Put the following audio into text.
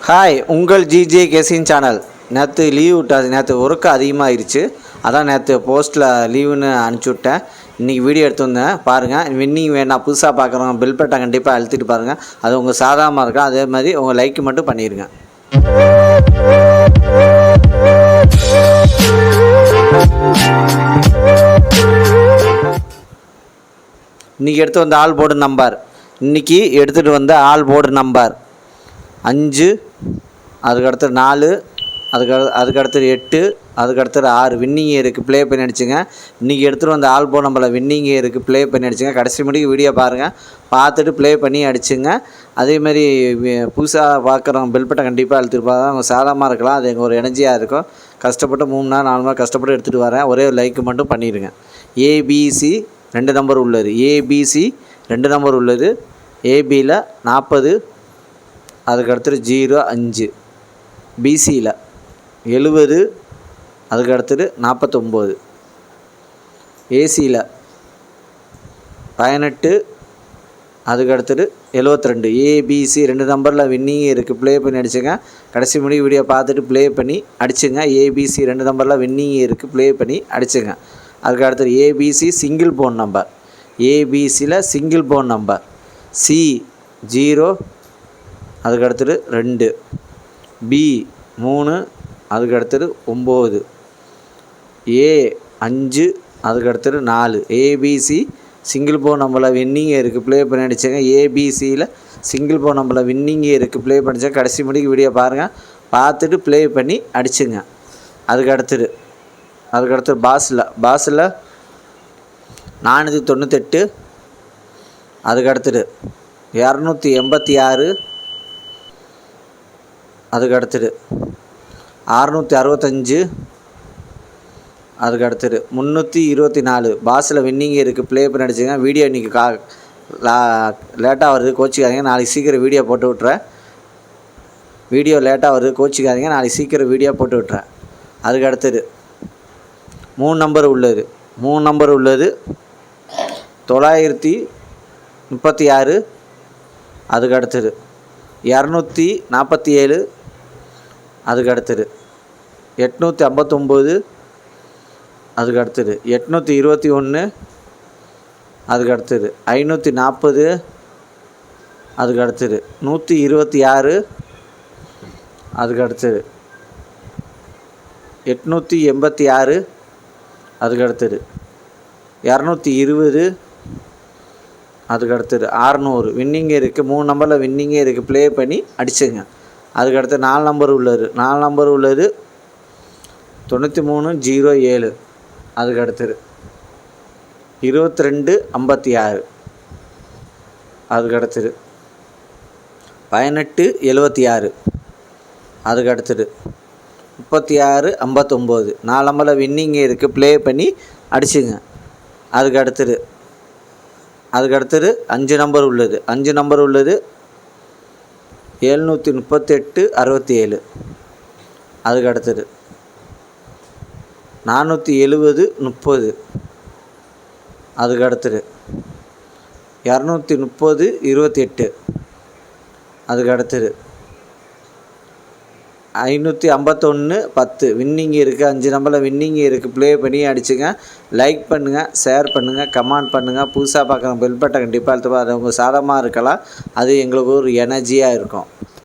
Hi, உங்கள் GJ கெசின் channel. நேற்று leave விட்டாது, நேற்று ஒர்க்கு அதிகமாகிருச்சு. அதான் நேற்று போஸ்ட்டில் லீவுன்னு அனுப்பிச்சி விட்டேன். இன்றைக்கி வீடியோ எடுத்து வந்தேன் பாருங்கள். வின்னிங் வேணால் புதுசாக பார்க்குறவங்க பில் பட்டை கண்டிப்பாக அழுத்திட்டு பாருங்கள். அது உங்கள் சாதாரணமாக இருக்கும். அதே மாதிரி உங்கள் லைக் மட்டும் பண்ணிடுங்க. இன்றைக்கி எடுத்து வந்த ஆல் போர்டு நம்பர், இன்றைக்கி எடுத்துகிட்டு வந்த ஆல் போர்டு நம்பர் 5, அதுக்கடுத்து 4, அதுக்கடுத்து 8, அதுக்கடுத்து 6 வின்னிங் இருக்குது. ப்ளே பண்ணி அடிச்சுங்க. இன்றைக்கி எடுத்துகிட்டு வந்த ஆல் போர்டு நம்பரில் வின்னிங் இருக்குது. ப்ளே பண்ணி அடிச்சுங்க. கடைசி முடிக்கு வீடியோ பாருங்கள், பார்த்துட்டு ப்ளே பண்ணி அடிச்சுங்க. அதேமாதிரி புதுசாக பார்க்குறவங்க பெல் பட்டன் கண்டிப்பாக அழுத்திருப்பாங்க. அவங்க சாதாரணமாக இருக்கலாம், அது எங்கள் ஒரு எனர்ஜியாக இருக்கும். கஷ்டப்பட்டு 3 நாள் 4 நாள் கஷ்டப்பட்டு எடுத்துகிட்டு வரேன். ஒரே ஒரு லைக் மட்டும் பண்ணிடுங்க. ஏபிசி 2 நம்பர் உள்ளது. ஏபிசி 2 நம்பர் உள்ளது. ஏபியில் 40, அதுக்கடுத்து 05, பிசியில் 70, அதுக்கடுத்து 49, ஏசியில் 18, அதுக்கடுத்து 72. ஏபிசி 2 நம்பரில் வின்னிங் இருக்குது. ப்ளே பண்ணி அடிச்சுங்க. கடைசி முடி வீடியோ பார்த்துட்டு ப்ளே பண்ணி அடிச்சுங்க. ஏபிசி 2 நம்பரில் வின்னிங் இருக்குது. ப்ளே பண்ணி அடிச்சுங்க. அதுக்கடுத்து ஏபிசி சிங்கிள் போன் நம்பர். ஏபிசியில் சிங்கிள் போன் நம்பர் சி 0, அதுக்கடுத்து 2, பி 3, அதுக்கடுத்து 9, ஏ 5, அதுக்கடுத்து 4. ஏபிசி சிங்கிள் போன் நம்பரில் வின்னிங் இருக்குது. ப்ளே பண்ணி அடிச்சுங்க. ஏபிசியில் சிங்கிள் போன் நம்பரில் வின்னிங் இருக்குது. ப்ளே பண்ணிச்சுங்க. கடைசி முடிக்கு வீடியோ பாருங்கள், பார்த்துட்டு ப்ளே பண்ணி அடிச்சுங்க. அதுக்கடுத்து பாஸில் 498, அதுக்கடுத்து 286, அதுக்கடுத்து 665, அதுக்கடுத்து 324. பாஸில் வின்னிங் இருக்குது. ப்ளே பண்ணி அடிச்சுங்க. வீடியோ இன்றைக்கி லேட்டாக வருது, கோச்சிக்காதீங்க. நாளைக்கு சீக்கிரம் வீடியோ போட்டு விட்றேன். வீடியோ லேட்டாக வருது, கோச்சிக்காதீங்க. நாளைக்கு சீக்கிரம் வீடியோ போட்டு விட்றேன். அதுக்கடுத்து 3 நம்பர் உள்ளது. 3 நம்பர் உள்ளது. 936, அதுக்கடுத்து 247, அதுக்கடுத்து 859, அதுக்கடுத்து 821, அதுக்கடுத்து 540, அதுக்கடுத்து 126, அதுக்கடுத்து 886, அதுக்கடுத்து 220, அதுக்கடுத்து 600. வின்னிங் இருக்குது. 3 நம்பரில் வின்னிங்கே இருக்குது. ப்ளே பண்ணி அடிச்சுங்க. அதுக்கடுத்து 4 நம்பர் உள்ளது. 4 நம்பர் உள்ளது 9307, அதுக்கடுத்து 2256, அதுக்கடுத்து 1876, அதுக்கடுத்து 3659. 4 நம்பரில் வின்னிங்கே இருக்குது. ப்ளே பண்ணி அடிச்சுங்க. அதுக்கடுத்து 5 நம்பர் உள்ளது. 5 நம்பர் உள்ளது 738, 67, அதுக்கடுத்து 470, 30, அதுக்கடுத்து 230, 28, அதுக்கடுத்து 551, 10. வின்னிங் இருக்குது. 5 நம்பரில் வின்னிங் இருக்குது. ப்ளே பண்ணி அடிச்சுங்க. லைக் பண்ணுங்கள், ஷேர் பண்ணுங்கள், கமெண்ட் பண்ணுங்கள். புதுசாக பார்க்குற பெல் பட்டை கண்டிப்பாக அழுத்துப்பா. அது உங்கள் சாதகமாக இருக்கலாம், அது எங்களுக்கு ஒரு எனர்ஜியாக இருக்கும்.